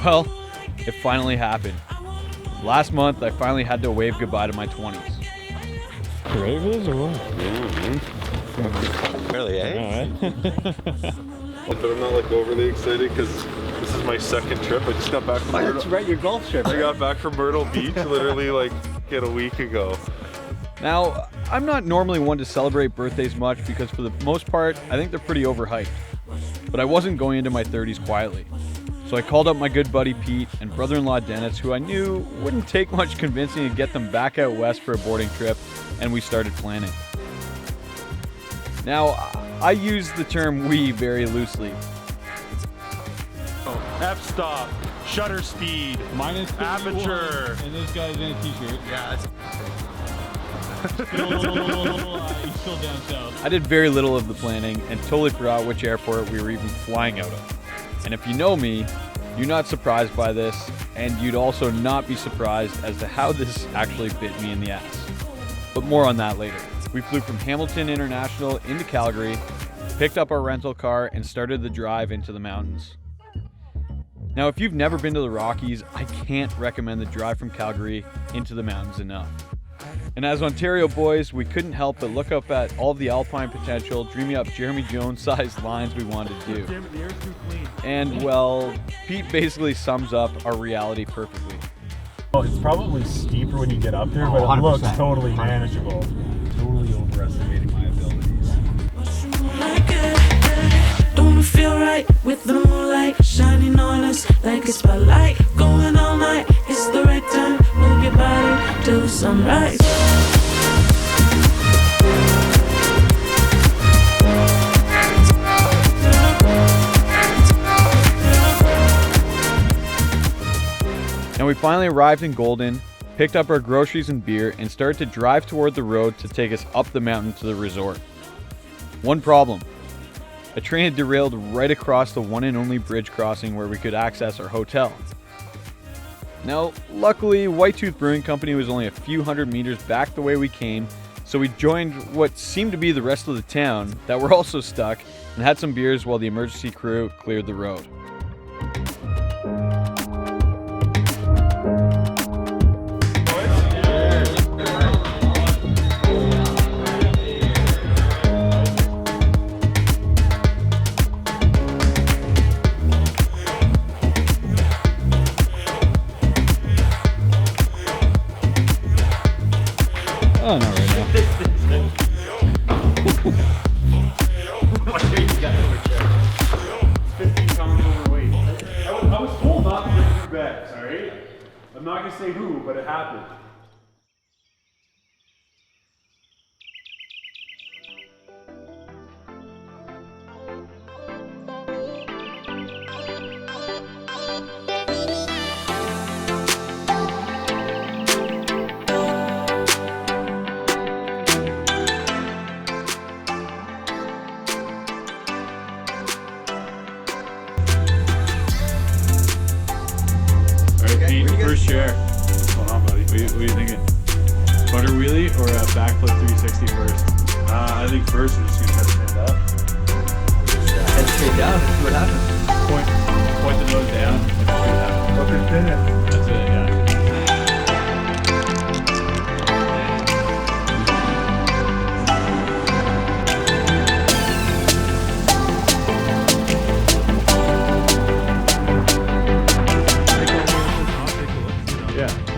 Well, it finally happened. Last month, I finally had to wave goodbye to my 20s. Great views or what? Really, eh? But I'm not like overly excited because this is my second trip. I just got back from Myrtle. That's right, your golf trip. I got back from Myrtle Beach literally like a week ago. Now, I'm not normally one to celebrate birthdays much because for the most part, I think they're pretty overhyped. But I wasn't going into my 30s quietly. So I called up my good buddy Pete and brother-in-law Dennis, who I knew wouldn't take much convincing to get them back out west for a boarding trip, and we started planning. Now, I use the term we very loosely. F-stop, shutter speed, minus aperture. And this guy's in a t-shirt. Yeah, it's He's still down south. I did very little of the planning and totally forgot which airport we were even flying out of. And if you know me, you're not surprised by this, and you'd also not be surprised as to how this actually bit me in the ass. But more on that later. We flew from Hamilton International into Calgary, picked up our rental car, and started the drive into the mountains. Now, if you've never been to the Rockies, I can't recommend the drive from Calgary into the mountains enough. And as Ontario boys, we couldn't help but look up at all of the alpine potential, dreaming up Jeremy Jones-sized lines we wanted to do. Damn it, the air's too clean. And, well, Pete basically sums up our reality perfectly. Oh, it's probably steeper when you get up there, but it looks totally manageable. Totally overestimating my abilities. Don't feel right with the moonlight shining on us like a spotlight. Going all night, it's the right time. Move your body till sunrise. Now we finally arrived in Golden, picked up our groceries and beer, and started to drive toward the road to take us up the mountain to the resort. One problem. A train had derailed right across the one and only bridge crossing where we could access our hotel. Now, luckily, White Tooth Brewing Company was only a few hundred meters back the way we came, so we joined what seemed to be the rest of the town that were also stuck and had some beers while the emergency crew cleared the road. Oh, not right now. What are you got over there? 15 pounds overweight. I was told not to bring 2 bags, alright? I'm not gonna say who, but it happened. Pete, first share. What's going on, buddy? What are you thinking? Butter wheelie or a backflip 360 first? I think first we're just gonna try to stand up. head straight down and see what happens. Point the nose down. And see what happens. Look at this. That's it, yeah.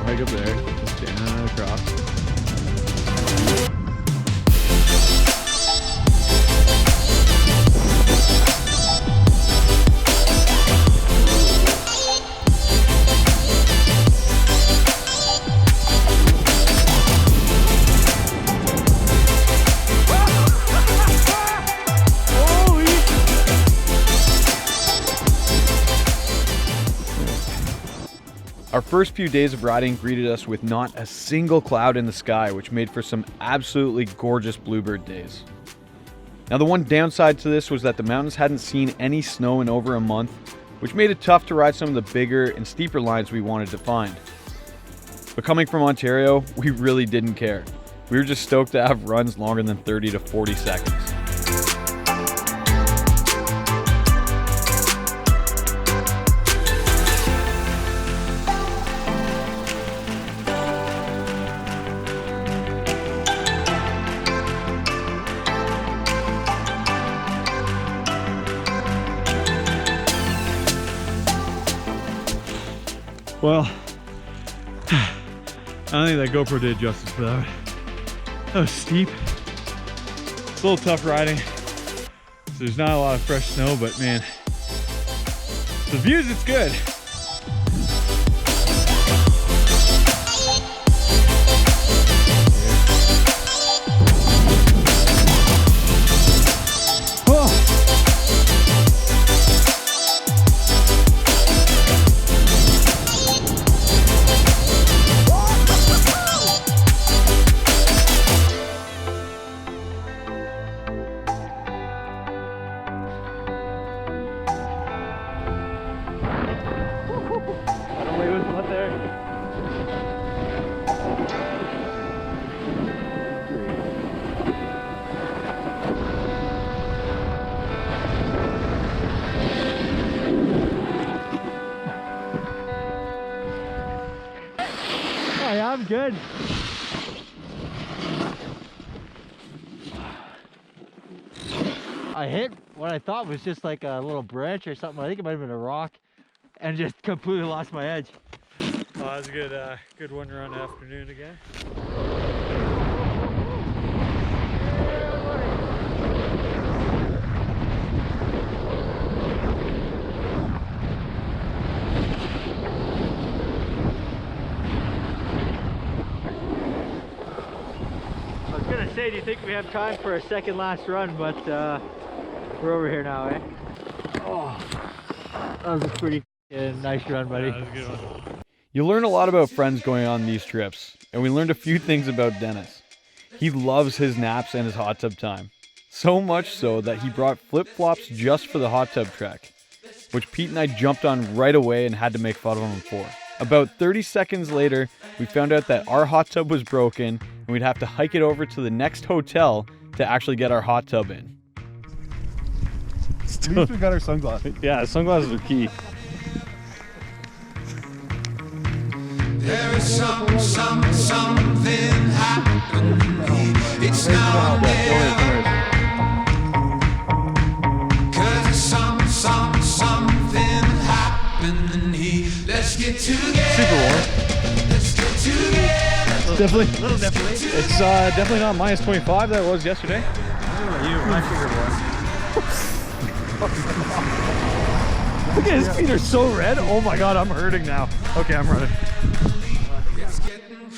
Right up there, just down across. Our first few days of riding greeted us with not a single cloud in the sky, which made for some absolutely gorgeous bluebird days. Now, the one downside to this was that the mountains hadn't seen any snow in over a month, which made it tough to ride some of the bigger and steeper lines we wanted to find. But coming from Ontario, we really didn't care. We were just stoked to have runs longer than 30 to 40 seconds. Well, I don't think that GoPro did justice for that. That was steep. It's a little tough riding. So there's not a lot of fresh snow, but man, the views, it's good. I'm good. I hit what I thought was just like a little branch or something. I think it might have been a rock, and just completely lost my edge. Oh, that was a good one run afternoon again. Say, do you think we have time for a second last run? But we're over here now, eh? Oh, that was a pretty nice run, buddy. Yeah, that was a good one. You learn a lot about friends going on these trips, and we learned a few things about Dennis. He loves his naps and his hot tub time. So much so that he brought flip-flops just for the hot tub trek, which Pete and I jumped on right away and had to make fun of him for. About 30 seconds later, we found out that our hot tub was broken and we'd have to hike it over to the next hotel to actually get our hot tub in. At least we got our sunglasses. Yeah, sunglasses are key. There is something happening. It's now or never. 'Cause there's something happening here. Let's get together. Super warm. Let's get together. Definitely. It's definitely not minus 25 that it was yesterday. Look at his feet are so red. Oh my god, I'm hurting now. Okay, I'm running.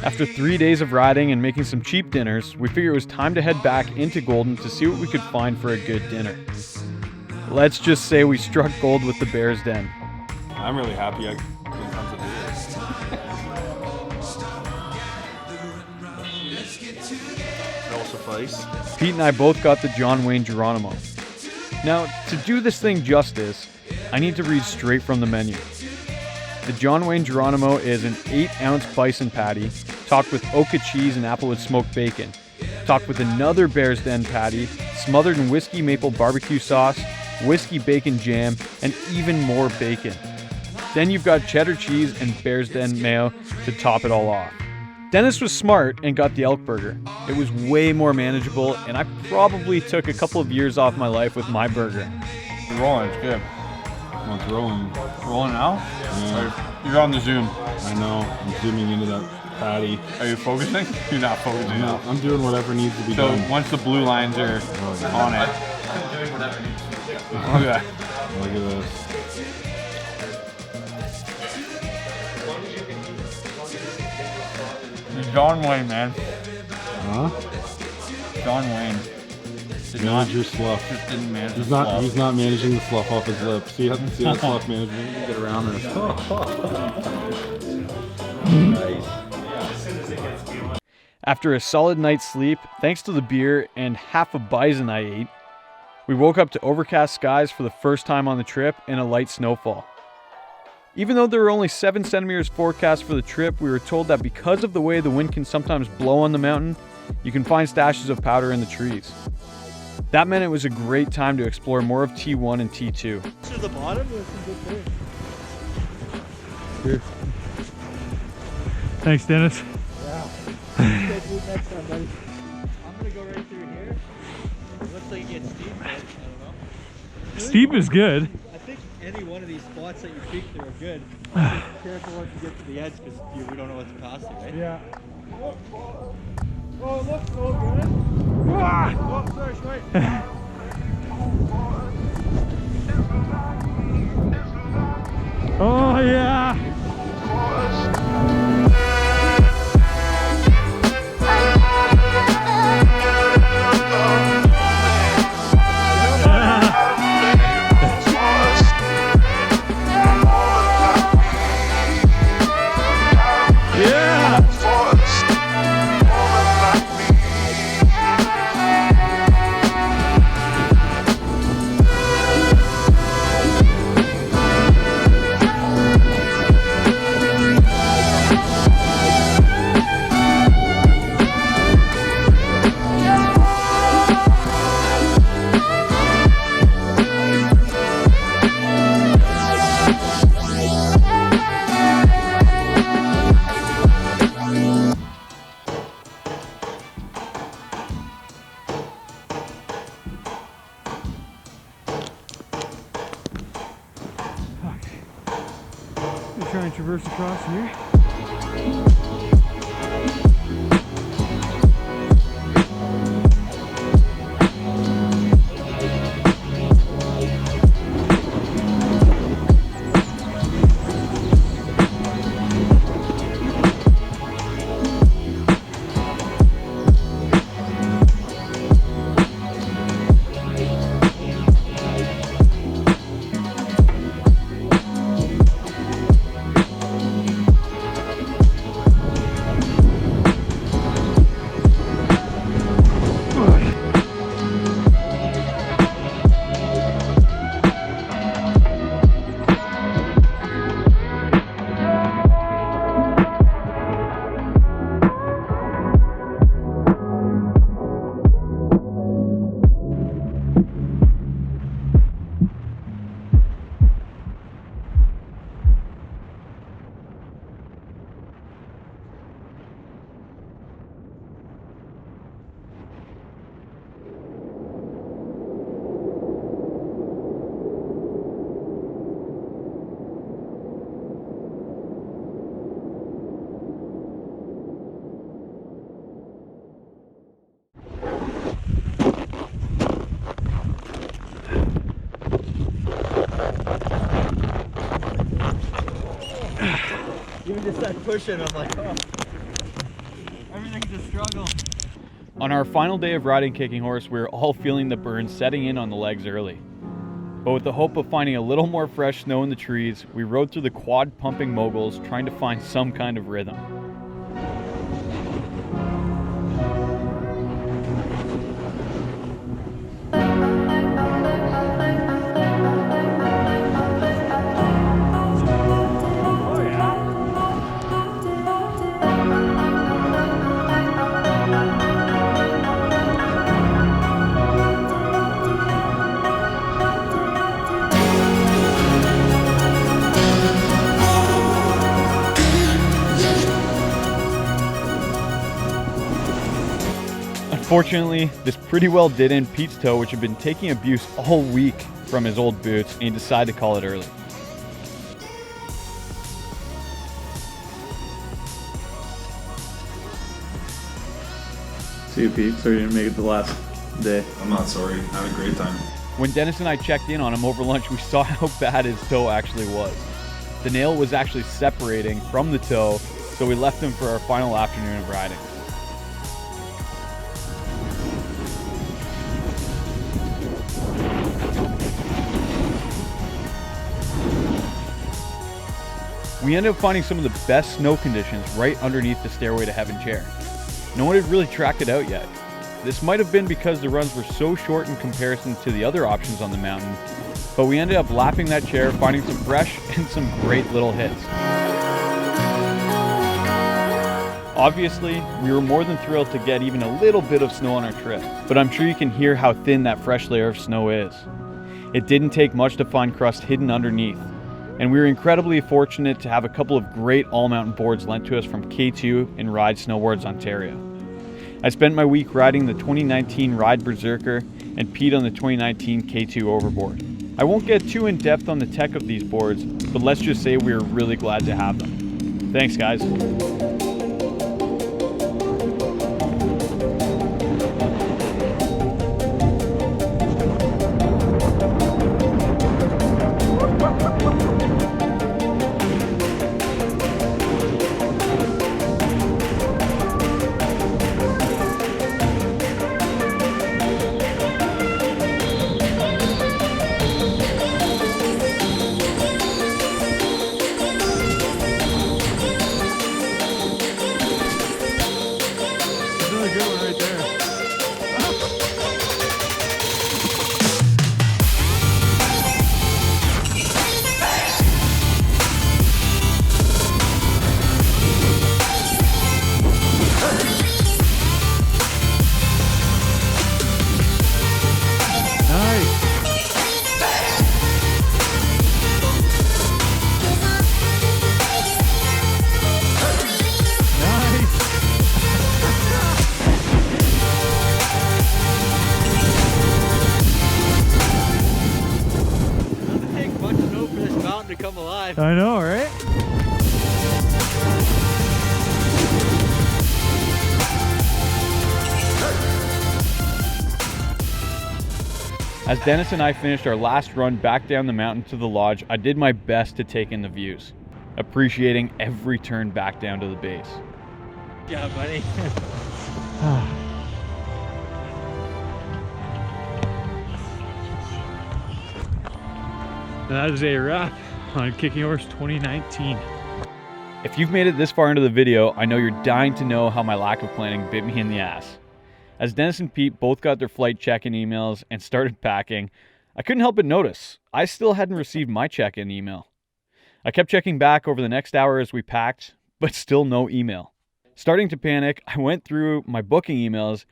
After 3 days of riding and making some cheap dinners, we figured it was time to head back into Golden to see what we could find for a good dinner. Let's just say we struck gold with the Bear's Den. I'm really happy I didn't come to do this. That'll suffice. Pete and I both got the John Wayne Geronimo. Now, to do this thing justice, I need to read straight from the menu. The John Wayne Geronimo is an 8-ounce bison patty, topped with Oka cheese and applewood smoked bacon, topped with another Bear's Den patty, smothered in whiskey maple barbecue sauce, whiskey bacon jam, and even more bacon. Then you've got cheddar cheese and Bear's Den mayo to top it all off. Dennis was smart and got the elk burger. It was way more manageable, and I probably took a couple of years off my life with my burger. It's rolling, it's good. Oh, it's rolling. Rolling now? Yeah. You're on the zoom. I know. I'm zooming into that patty. Are you focusing? You're not focusing. No, I'm doing whatever needs to be So done. once the blue lines are on it. Okay. Look at this. John Wayne, man. Huh? John Wayne. Did Manage your slough. Just didn't manage He's the not. slough. He's not managing the slough off his lip. See that slough management? You can get around this. Nice. After a solid night's sleep, thanks to the beer and half a bison I ate, we woke up to overcast skies for the first time on the trip and a light snowfall. Even though there were only 7 centimeters forecast for the trip, we were told that because of the way the wind can sometimes blow on the mountain, you can find stashes of powder in the trees. That meant it was a great time to explore more of T1 and T2. To the bottom, there's some good things. Here. Thanks, Dennis. Yeah. Next time, buddy. I'm gonna go right through here. It looks like it gets steep, but I don't know. Steep is good. I think any one of these spots that you think are good, just careful once you get to the edge because we don't know what's across you, right? Yeah. Oh, it looks so good. Ah! Oh, sorry, straight. Oh, yeah. Try and traverse across here. You just start pushing, I'm like, oh, everything's a struggle. On our final day of riding Kicking Horse, we were all feeling the burn setting in on the legs early. But with the hope of finding a little more fresh snow in the trees, we rode through the quad pumping moguls trying to find some kind of rhythm. Unfortunately, this pretty well did end Pete's toe, which had been taking abuse all week from his old boots, and he decided to call it early. See you, Pete. Sorry you didn't make it the last day. I'm not sorry. I had a great time. When Dennis and I checked in on him over lunch, we saw how bad his toe actually was. The nail was actually separating from the toe, so we left him for our final afternoon of riding. We ended up finding some of the best snow conditions right underneath the Stairway to Heaven chair. No one had really tracked it out yet. This might have been because the runs were so short in comparison to the other options on the mountain, but we ended up lapping that chair, finding some fresh and some great little hits. Obviously, we were more than thrilled to get even a little bit of snow on our trip, but I'm sure you can hear how thin that fresh layer of snow is. It didn't take much to find crust hidden underneath, and we were incredibly fortunate to have a couple of great all-mountain boards lent to us from K2 and Ride Snowboards Ontario. I spent my week riding the 2019 Ride Berserker and Pete on the 2019 K2 Overboard. I won't get too in depth on the tech of these boards, but let's just say we are really glad to have them. Thanks guys. Come alive. I know, right? As Dennis and I finished our last run back down the mountain to the lodge, I did my best to take in the views, appreciating every turn back down to the base. Yeah, buddy. That is a wrap on Kicking Horse 2019. If you've made it this far into the video, I know you're dying to know how my lack of planning bit me in the ass. As Dennis and Pete both got their flight check-in emails and started packing, I couldn't help but notice I still hadn't received my check-in email. I kept checking back over the next hour as we packed, but still no email. Starting to panic, I went through my booking emails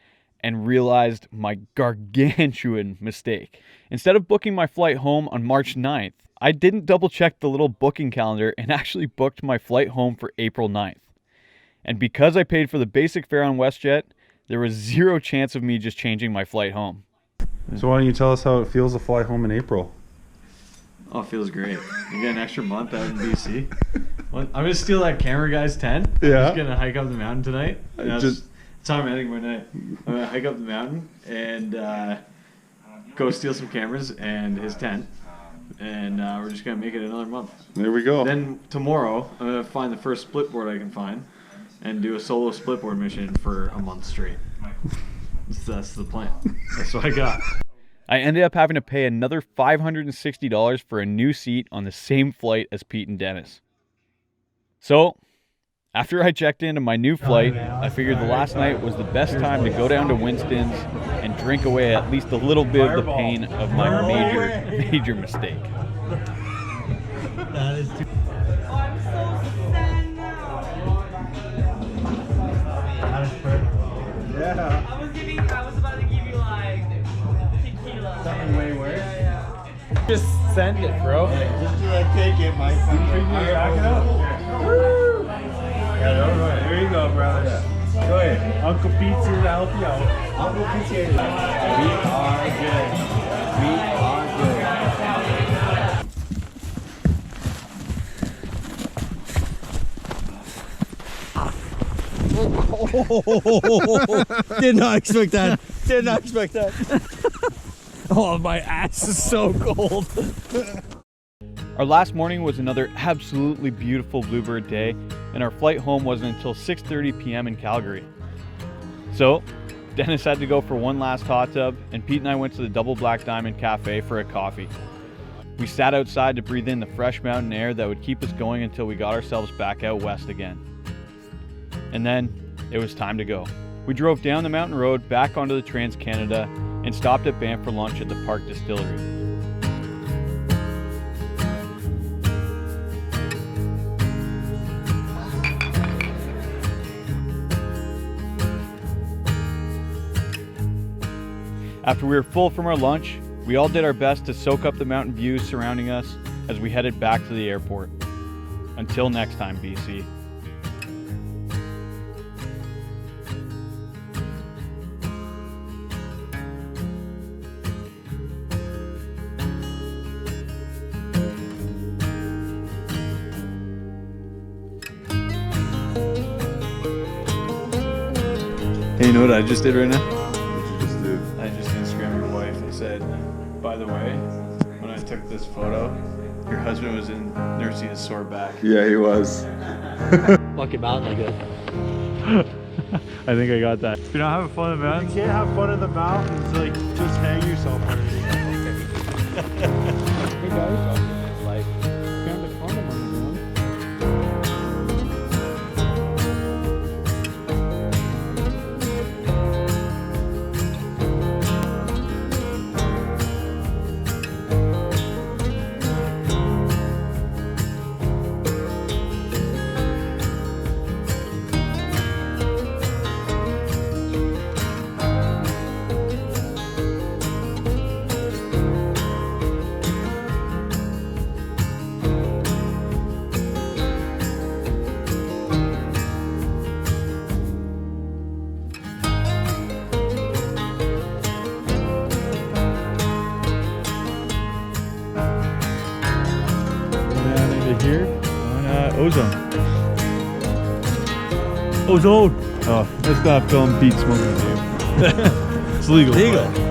and realized my gargantuan mistake. Instead of booking my flight home on March 9th, I didn't double check the little booking calendar and actually booked my flight home for April 9th. And because I paid for the basic fare on WestJet, there was zero chance of me just changing my flight home. So why don't you tell us how it feels to fly home in April? Oh, it feels great. You get an extra month out in BC. I'm gonna steal that camera guy's tent. Yeah. I'm just gonna hike up the mountain tonight. That's how I'm ending my night. I'm gonna hike up the mountain and go steal some cameras and his tent. And we're just gonna make it another month. There we go. Then tomorrow, I'm gonna find the first split board I can find and do a solo split board mission for a month straight. That's the plan. That's what I got. I ended up having to pay another $560 for a new seat on the same flight as Pete and Dennis. So, after I checked into my new flight, I figured the last night was the best time to go down to Winston's and drink away at least a little bit of the pain of my major mistake. That is too. Yeah. I was about to give you like tequila. Something way worse. Yeah. Just send it, bro. Just do that, take it, Mike. Back it up. Woo! Yeah, there you go, brother. Go ahead. Uncle Pete's here to help you out. Uncle Pete's here. We are good. We are good. Did not expect that. Did not expect that. Oh, my ass is so cold. Our last morning was another absolutely beautiful bluebird day, and our flight home wasn't until 6:30 p.m. in Calgary. So, Dennis had to go for one last hot tub, and Pete and I went to the Double Black Diamond Cafe for a coffee. We sat outside to breathe in the fresh mountain air that would keep us going until we got ourselves back out west again. And then, it was time to go. We drove down the mountain road back onto the Trans-Canada and stopped at Banff for lunch at the Park Distillery. After we were full from our lunch, we all did our best to soak up the mountain views surrounding us as we headed back to the airport. Until next time, BC. you know what I just did right now? What you just did? I just Instagrammed your wife and said, by the way, when I took this photo, your husband was in nursing his sore back. Yeah, he was. Fucking mountain like this. I think I got that. If you're not having fun in the mountains, You can't have fun in the mountains. Like, just hang yourself underneath. Hey guys, like, found a condom on the ground. down into here on Ozone. Ozone! Oh, let's not film Pete smoking, dude. It's legal. Legal.